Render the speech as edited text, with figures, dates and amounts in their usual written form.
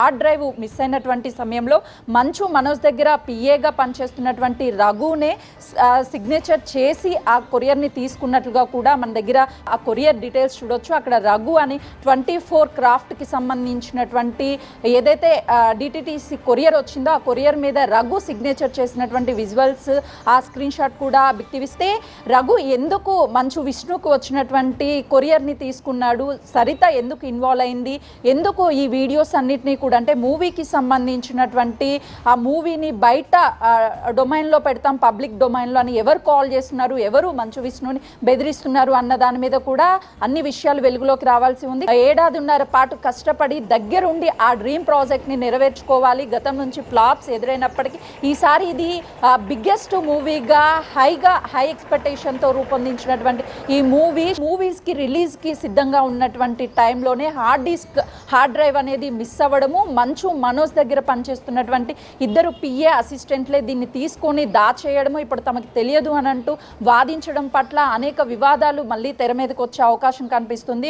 Hard drive miss అయినటువంటి సమయంలో మంచు మనోజ్ దగ్గర పిఏగా పనిచేస్తున్నటువంటి రఘునే సిగ్నేచర్ చేసి ఆ కొరియర్ని తీసుకున్నట్లుగా కూడా మన దగ్గర ఆ కొరియర్ డీటెయిల్స్ చూడొచ్చు. అక్కడ రఘు అని 24 క్రాఫ్ట్కి సంబంధించినటువంటి ఏదైతే డిటిటిసి కొరియర్ వచ్చిందో ఆ కొరియర్ మీద రఘు సిగ్నేచర్ చేసినటువంటి విజువల్స్ ఆ స్క్రీన్ షాట్ కూడా బిక్తివిస్తే రఘు ఎందుకు మంచు విష్ణుకు వచ్చినటువంటి కొరియర్ని తీసుకున్నాడు, సరిత ఎందుకు ఇన్వాల్వ్ అయింది, ఎందుకు ఈ వీడియోస్ అన్నిటినీ కూడా అంటే మూవీకి సంబంధించినటువంటి ఆ మూవీని బయట డొమైన్లో పెడతాం పబ్లిక్ డొమైన్లో అని ఎవరు కాల్ చేస్తున్నారు, ఎవరు మంచు విష్ణుని బెదిరిస్తున్నారు అన్న దాని మీద కూడా అన్ని విషయాలు వెలుగులోకి రావాల్సి ఉంది. 7.5 పాటు కష్టపడి దగ్గరుండి ఆ డ్రీమ్ ప్రాజెక్ట్ని నెరవేర్చుకోవాలి. గతం నుంచి ఫ్లాప్స్ ఎదురైనప్పటికీ ఈసారి ఇది బిగ్గెస్ట్ మూవీగా హై ఎక్స్పెక్టేషన్తో రూపొందించినటువంటి ఈ మూవీస్కి రిలీజ్కి సిద్ధంగా ఉన్నటువంటి టైంలోనే హార్డ్ డ్రైవ్ అనేది మిస్ అవ్వడము, మంచు మనోజ్ దగ్గర పనిచేస్తున్నటువంటి 2 పిఏ అసిస్టెంట్లే దీన్ని తీసుకొని దాచేయడము, ఇప్పుడు తమకు తెలియదు అని అంటూ వాదించడం పట్ల అనేక వివాదాలు మళ్ళీ తెర మీదకి వచ్చే అవకాశం కనిపిస్తుంది.